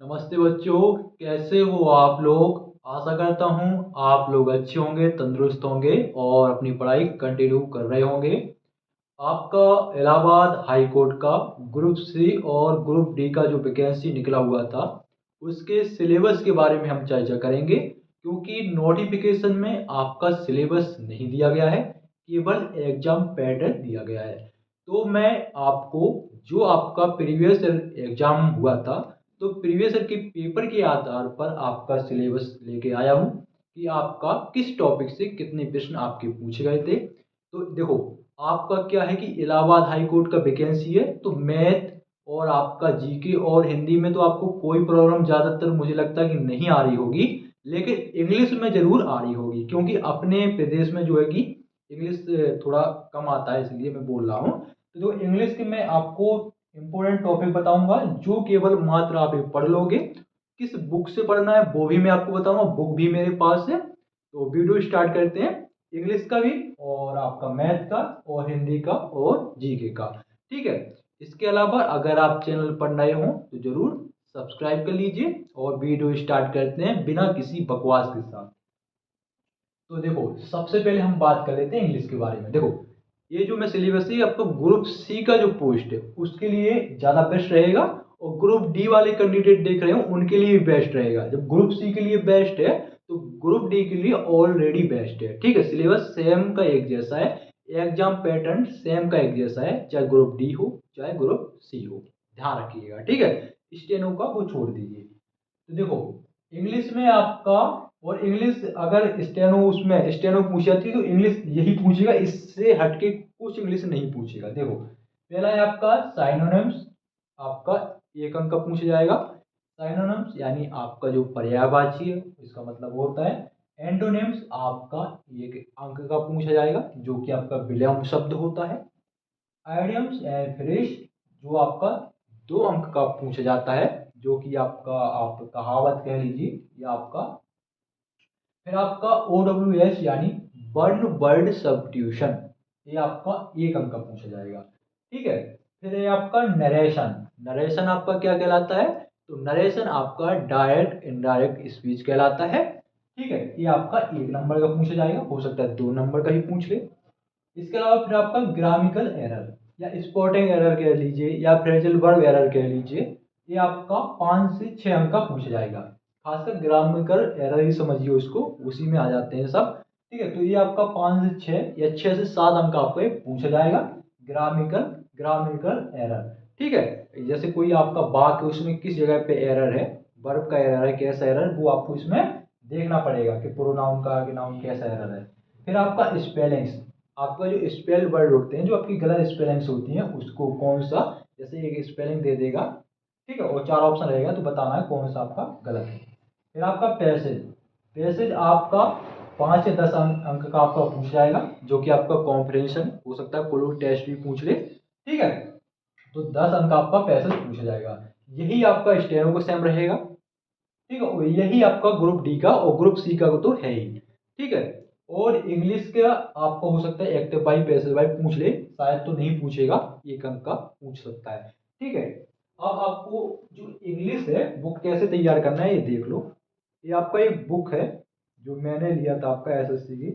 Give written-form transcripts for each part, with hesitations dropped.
नमस्ते बच्चों, कैसे हो आप लोग। आशा करता हूँ आप लोग अच्छे होंगे, तंदुरुस्त होंगे और अपनी पढ़ाई कंटिन्यू कर रहे होंगे। आपका इलाहाबाद हाई कोर्ट का ग्रुप सी और ग्रुप डी का जो वैकेंसी निकला हुआ था उसके सिलेबस के बारे में हम चर्चा करेंगे, क्योंकि नोटिफिकेशन में आपका सिलेबस नहीं दिया गया है, केवल एग्जाम पैटर्न दिया गया है। तो मैं आपको जो आपका प्रीवियस एग्जाम हुआ था, तो प्रीवियस ईयर के पेपर के आधार पर आपका सिलेबस लेके आया हूँ कि आपका किस टॉपिक से कितने प्रश्न आपके पूछे गए थे। तो देखो, आपका क्या है कि इलाहाबाद हाई कोर्ट का वैकेंसी है, तो मैथ और आपका जीके और हिंदी में तो आपको कोई प्रॉब्लम ज़्यादातर मुझे लगता है कि नहीं आ रही होगी, लेकिन इंग्लिश में ज़रूर आ रही होगी, क्योंकि अपने प्रदेश में जो है कि इंग्लिश थोड़ा कम आता है, इसलिए मैं बोल रहा हूँ। तो जो इंग्लिश के मैं आपको इम्पोर्टेंट टॉपिक बताऊंगा जो केवल मात्र आप ये पढ़ लोगे। किस बुक से पढ़ना है वो भी मैं आपको बताऊंगा, बुक भी मेरे पास है। तो वीडियो स्टार्ट करते हैं, इंग्लिश का भी और आपका मैथ का और हिंदी का और जीके का। ठीक है। इसके अलावा अगर आप चैनल पर नए हो तो जरूर सब्सक्राइब कर लीजिए और वीडियो स्टार्ट करते हैं बिना किसी बकवास के साथ। तो देखो, सबसे पहले हम बात कर लेते हैं इंग्लिश के बारे में। देखो, ये जो मैं सिलेबस है आपको ग्रुप सी का जो पोस्ट है उसके लिए ज़्यादा बेस्ट रहेगा, और ग्रुप डी वाले कैंडिडेट देख रहे हो उनके लिए भी बेस्ट रहेगा। जब ग्रुप सी के लिए बेस्ट है तो ग्रुप डी के लिए ऑलरेडी बेस्ट है। ठीक है, सिलेबस सेम का एक जैसा है, एग्जाम पैटर्न सेम का एक जैसा है, चाहे ग्रुप डी हो चाहे ग्रुप सी हो। ध्यान रखिएगा, ठीक है। स्टेनो का वो छोड़ दीजिए। तो देखो, इंग्लिश में आपका, और इंग्लिश अगर स्टेनो उसमें स्टेनो पूछ जाती है तो इंग्लिश यही पूछेगा, इससे हटके कुछ इंग्लिश नहीं पूछेगा। देखो, पहला है आपका साइनोनिम्स, आपका एक अंक का पूछा जाएगा। साइनोनिम्स यानी आपका जो पर्यायवाची है इसका मतलब होता है। एंटोनिम्स आपका एक अंक का पूछा जाएगा जो कि आपका विलोम शब्द होता है। आइडियम्स एंड फ्रेज जो आपका दो अंक का पूछा जाता है, जो कि आपका आप कहावत कह लीजिए या आपका। फिर आपका ओ डब्ल्यू एस यानी वन वर्ड सब्स्टिट्यूशन, ये आपका एक अंक का पूछा जाएगा। ठीक है। फिर ये आपका नरेशन, नरेशन आपका क्या कहलाता है, तो नरेशन आपका डायरेक्ट इनडायरेक्ट स्पीच कहलाता है। ठीक है, ये आपका एक नंबर का पूछा जाएगा, हो सकता है दो नंबर का ही पूछ ले। इसके अलावा फिर आपका ग्रामिकल एरर या स्पोर्टिंग एरर कह लीजिए या फ्रेजल वर्ब एरर कह लीजिए, ये आपका 5 से 6 अंक का पूछा जाएगा। खासकर ग्रामिकल एरर ही समझिए उसको, उसी में आ जाते हैं सब। ठीक है, तो ये आपका 5 से 6 या 6 से 7 अंक का आपको ये पूछा जाएगा, ग्रामिकल ग्रामिकल एरर। ठीक है। जैसे कोई आपका वाक्य उसमें किस जगह पे एरर है, वर्ब का एरर है, कैसा एरर, वो आपको इसमें देखना पड़ेगा कि प्रोनाउन का आगे नाउन कैसा एरर है। फिर आपका स्पेलिंग्स, आपका जो स्पेल वर्ड होते हैं जो आपकी गलत स्पेलिंग्स होती हैं उसको कौन सा, जैसे एक स्पेलिंग दे देगा, ठीक है, और 4 ऑप्शन रहेगा तो बताना है कौन सा आपका गलत है। फिर आपका पैसेज, पैसेज आपका 5 से 10 अंक का आपका पूछ जाएगा, जो कि आपका कॉम्प्रिहेंशन हो सकता है, कोई टेस्ट भी पूछ ले। ठीक है, तो 10 अंक आपका पैसेज पूछा जाएगा। यही आपका स्टेनो को सेम रहेगा। ठीक है, और यही आपका ग्रुप डी का और ग्रुप सी का तो है ही। ठीक है। और इंग्लिश का आपको हो सकता है एक्टिव बाई पैसिव बाई पूछ ले, शायद तो नहीं पूछेगा, एक अंक का पूछ सकता है। ठीक है। अब आपको जो इंग्लिश है वो कैसे तैयार करना है ये देख लो। ये आपका एक बुक है जो मैंने लिया था आपका एसएससी की,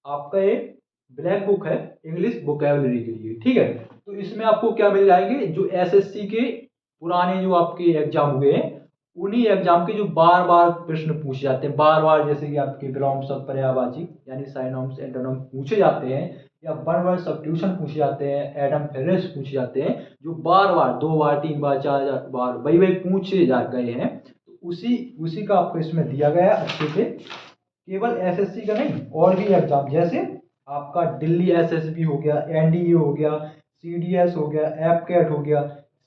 आपका ये ब्लैक बुक है इंग्लिश वोकैबुलरी के लिए। ठीक है, तो इसमें आपको क्या मिल जाएंगे, जो एसएससी के पुराने जो आपके एग्जाम हुए हैं उन्हीं एग्जाम के जो बार बार प्रश्न पूछे जाते हैं, बार बार, जैसे कि आपके विलोम शब्द पर्यायवाची यानी साइनोम्स एंटोनिम पूछे जाते हैं, या वन वर्ड सब्स्टिट्यूशन पूछे जाते हैं, एडम फेरेस पूछे जाते हैं, जो बार बार 2 बार 3 बार 4 बार वही वही पूछे जा गए हैं, तो उसी उसी का आपको इसमें दिया गया है अच्छे से। केवल एसएससी का नहीं, और भी एग्जाम जैसे आपका दिल्ली एसएसबी हो गया, एनडीए हो गया, सीडीएस हो गया, एपकेट हो गया,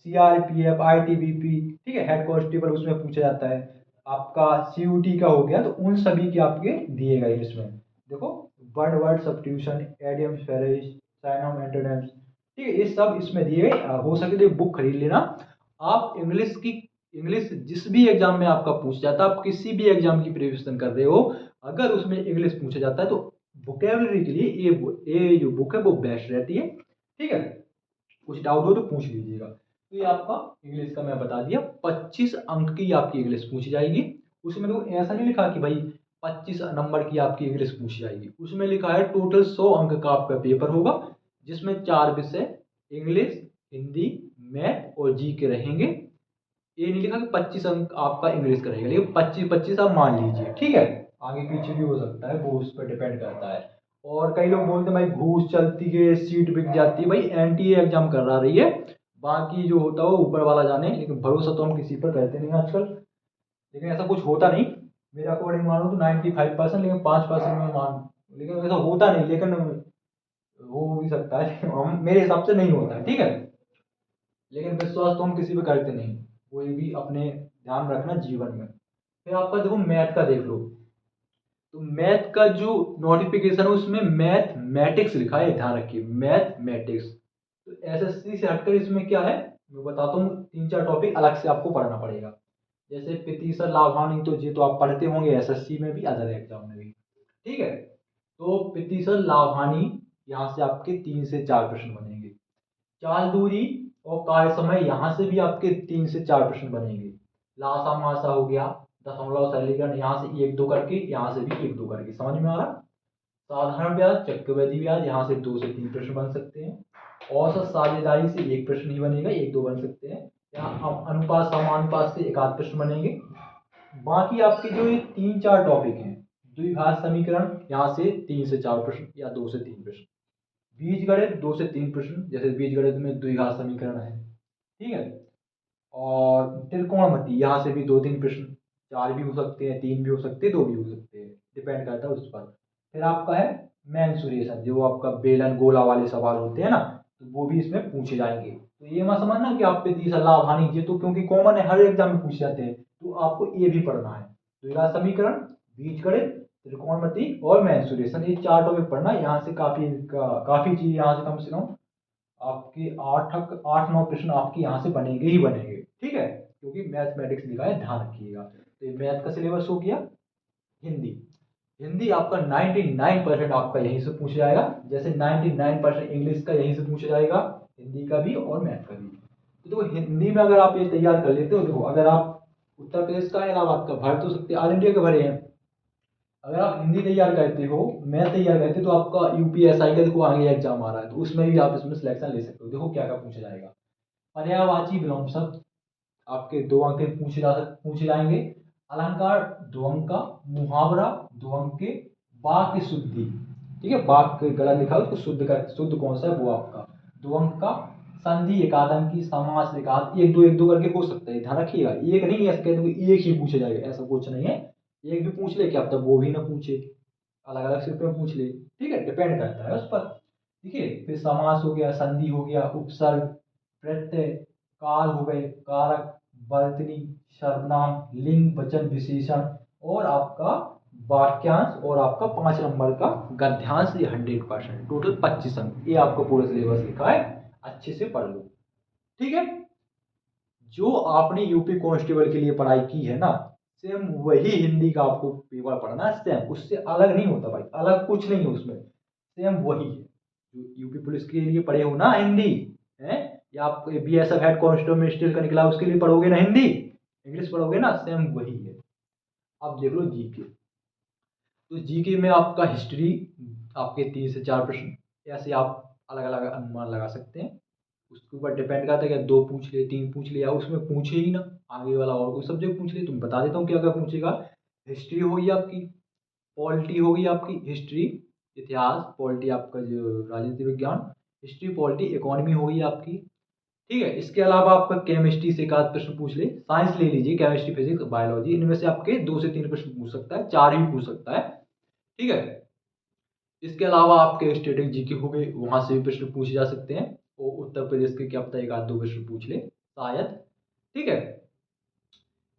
सीआरपीएफ, आईटीबीपी, ठीक है, हेड कांस्टेबल उसमें पूछा जाता है, आपका सीयूटी का हो गया, तो उन सभी के आपके दिए गए हैं इसमें। देखो, word word substitution, idioms phrases, synonym antonyms, ठीक है, ये सब इसमें दिए गए। हो सके तो बुक खरीद लेना। आप इंग्लिश की, इंग्लिश जिस भी एग्जाम में आपका पूछ जाता है, आप किसी भी एग्जाम की प्रिपरेशन कर रहे हो, अगर उसमें इंग्लिश पूछा जाता है तो वोकेबलरी के लिए ये जो बुक है वो बेस्ट रहती है। ठीक है, कुछ डाउट हो तो पूछ लीजिएगा। तो ये आपका इंग्लिश का मैं बता दिया। 25 अंक की आपकी इंग्लिश पूछी जाएगी। उसमें तो ऐसा नहीं लिखा कि भाई 25 नंबर की आपकी इंग्लिश पूछी जाएगी, उसमें लिखा है टोटल 100 अंक का आपका पेपर होगा, जिसमें 4 विषय इंग्लिश, हिंदी, मैथ और जी के रहेंगे। ये नहीं लिखा कि 25 अंक आपका इंग्लिश का रहेगा, लेकिन 25-25 आप मान लीजिए, ठीक है। आगे पीछे भी हो सकता है, वो उस पर डिपेंड करता है। और कई लोग बोलते हैं भाई घूस चलती है, सीट बिक जाती है। भाई एनटीए एग्जाम करा रही है, बाकी जो होता है वो ऊपर वाला जाने, लेकिन भरोसा तो हम किसी पर करते नहीं आजकल। लेकिन ऐसा कुछ होता नहीं, मेरे अकॉर्डिंग मानो तो 95%, लेकिन 5% में मान, लेकिन ऐसा होता नहीं, लेकिन हो भी सकता है हम मेरे हिसाब से नहीं होता है, ठीक है। लेकिन विश्वास तो हम किसी पे करते नहीं, कोई भी अपने ध्यान रखना जीवन में। फिर आपका देखो मैथ का देख लो, तो मैथ का जो नोटिफिकेशन है उसमें मैथमेटिक्स लिखा है, ध्यान रखिए मैथमेटिक्स। तो एसएससी से हटकर इसमें क्या है मैं बताता हूँ, 3-4 टॉपिक अलग से आपको पढ़ना पड़ेगा। जैसे प्रतिशत लाभ हानि, तो ये तो आप पढ़ते होंगे एसएससी में भी, अदर एग्जाम में भी, ठीक है। तो प्रतिशत लाभ हानि, यहाँ से आपके 3 से 4 प्रश्न बनेंगे। चाल दूरी और कार्य समय, यहाँ से भी आपके 3 से 4 प्रश्न बनेंगे। लासा मासा हो गया, दशमलव सरलीकरण, यहाँ से 1-2 करके, यहाँ से भी 1-2 करके, समझ में आ रहा। साधारण ब्याज, चक्रवृद्धि ब्याज, यहाँ से 2 से 3 प्रश्न बन सकते हैं। औसत साझेदारी से 1 प्रश्न ही बनेगा, 1-2 बन सकते हैं। यहाँ अनुपात समानुपात से 1-8 प्रश्न बनेंगे। बाकी आपके जो ये 3-4 टॉपिक हैं, द्विघात समीकरण, यहाँ से 3 से 4 प्रश्न या 2 से 3 प्रश्न। बीजगणित 2 से 3 प्रश्न, जैसे बीजगणित में द्विघात समीकरण है, ठीक है। और त्रिकोणमिति, यहाँ से भी 2-3 प्रश्न, 4 भी हो सकते हैं, 3 भी हो सकते हैं, 2 भी हो सकते हैं, डिपेंड करता है उस पर। फिर आपका है मेंसुरेशन, जो आपका बेलन गोला वाले सवाल होते हैं ना, तो वो भी इसमें पूछे जाएंगे। तो ये मत समझना कि आप पे 30 लाभ हानि, ये तो क्योंकि कॉमन है, हर एग्जाम में पूछे जाते हैं, तो आपको ये भी पढ़ना है। द्विघात समीकरण, बीजगणित, त्रिकोणमिति और मेंसुरेशन, ये 4 टॉपिक पढ़ना है। यहाँ से काफी चीज, यहाँ से कम से कम आपके 8-9 प्रश्न आपके यहाँ से बनेंगे ही बनेंगे, ठीक है, क्योंकि मैथमेटिक्स लिखा है, ध्यान रखिएगा। तो ये मैथ का सिलेबस हो गया। हिंदी, हिंदी आपका 99% आपका यहीं से पूछा जाएगा, जैसे 99% इंग्लिश का यहीं से पूछा जाएगा, हिंदी का भी और मैथ का भी। तो देखो हिंदी में अगर आप ये तैयार कर लेते हो, देखो अगर आप उत्तर प्रदेश का इलाहाबाद का भर तो सकते, ऑल इंडिया के भरे हैं। अगर आप हिंदी तैयार करते हो, मैथ तैयार करते हो, तो आपका यूपीएसआई का देखो आगे एग्जाम आ रहा है, तो उसमें भी आप इसमें सिलेक्शन ले सकते हो। देखो क्या क्या पूछा जाएगा। पर्यायवाची विलोम शब्द आपके 2 अंक के पूछे जाएंगे। अलंकार 2 अंक का, मुहावरा 2 अंक के, वाक्य शुद्धि, ठीक है, वाक्य गलत लिखा हो उसको शुद्ध कौन सा है वो आपका 2 अंक का। संधि 1 आध अंक की, समास 1 2 करके हो सकता है, ध्यान रखिएगा। एक नहीं ऐसा कहते कि एक ही पूछा जाएगा, ऐसा कुछ नहीं है। एक भी पूछ ले क्या, अब तक वो भी ना पूछे, अलग अलग सिर्फ में पूछ ले, ठीक है, डिपेंड करता है उस पर। देखिए फिर समास हो गया, संधि हो गया, उपसर्ग, प्रत्यय, काल हो गए, कारक, वर्तनी, सर्वनाम, लिंग, वचन, विशेषण, और आपका वाक्यांश, और आपका 5 नंबर का गद्यांश। ये 100% टोटल 25 अंक, ये आपका पूरा सिलेबस लिखा है, अच्छे से पढ़ लो, ठीक है। जो आपने यूपी कांस्टेबल के लिए पढ़ाई की है ना, सेम वही हिंदी का आपको पेपर पढ़ना है, सेम, उससे अलग नहीं होता भाई, अलग कुछ नहीं है उसमें, सेम वही है। जो यूपी पुलिस के लिए पढ़े हो ना हिंदी है, या आप बीएसएफ हेड कांस्टेबल मिनिस्ट्रियल का निकला उसके लिए पढ़ोगे ना हिंदी, इंग्लिश पढ़ोगे ना, सेम वही है। अब देख लो जीके, तो जीके में आपका हिस्ट्री, आपके 3 से 4 प्रश्न, ऐसे आप अलग अलग अनुमान लगा सकते हैं। उसके ऊपर डिपेंड करता है कि 2 पूछ ले, 3 पूछ ले, या उसमें पूछे ही ना, आगे वाला और कोई सब्जेक्ट पूछ ले, तो मैं बता देता हूँ क्या क्या पूछेगा। हिस्ट्री होगी आपकी, पॉलिटी होगी आपकी, हिस्ट्री, इतिहास, पॉलिटी आपका जो राजनीति विज्ञान, हिस्ट्री पॉलिटी इकोनॉमी होगी आपकी, ठीक है। इसके अलावा आपका केमिस्ट्री से 1 आध प्रश्न पूछ ले, साइंस ले लीजिए, केमिस्ट्री, फिजिक्स, बायोलॉजी, इनमें से आपके 2 से 3 प्रश्न पूछ सकता है, 4 भी पूछ सकता है, ठीक है। इसके अलावा आपके स्टेटिक जीके हो गए, वहां से भी प्रश्न पूछे जा सकते हैं, और उत्तर प्रदेश के क्या पता 1 आध 2 प्रश्न पूछ ले शायद, ठीक है।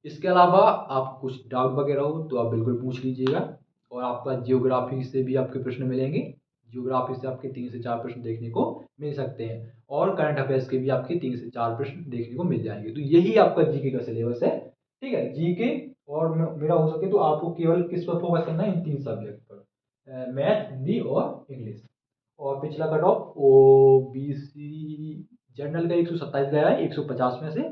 इसके अलावा आप कुछ डाउट वगैरह हो तो आप बिल्कुल पूछ लीजिएगा। और आपका जियोग्राफी से भी आपके प्रश्न मिलेंगे, जियोग्राफी से आपके 3 से 4 प्रश्न देखने को मिल सकते हैं, और करंट अफेयर्स के भी आपके 3 से 4 प्रश्न देखने को मिल जाएंगे। तो यही आपका जीके का सिलेबस है, ठीक है। जीके और मेरा हो सके तो आपको केवल किस पर फोकस करना है, इन 3 सब्जेक्ट पर, मैथ, हिंदी और इंग्लिश। और पिछला कट ऑफ OBC जनरल का 127 गया है 150 में से,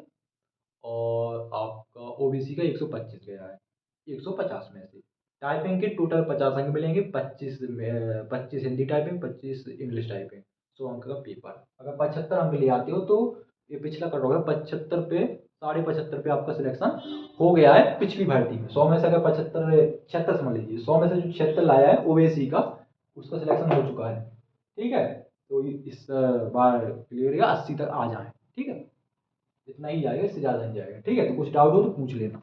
और आपका ओबीसी का 125 गया है 150 में से। टाइपिंग के टोटल 50 अंक मिलेंगे, 25 हिंदी टाइपिंग, 25 इंग्लिश टाइपिंग, 100 अंक का पेपर। अगर 75 अंक ले आते हो तो ये पिछला कट हो गया 75 पे, 75.5 पे आपका सिलेक्शन हो गया है पिछली भर्ती में। 100 में से अगर 75 76 समझ लीजिए, 100 में से जो 76 लाया है ओबीसी का, उसका सिलेक्शन हो चुका है। ठीक है, तो इस बार क्लियर 80 तक आ जाए। ठीक है, इतना ही जाएगा, इससे ज़्यादा नहीं जाएगा। ठीक है, तो कुछ डाउट हो तो पूछ लेना।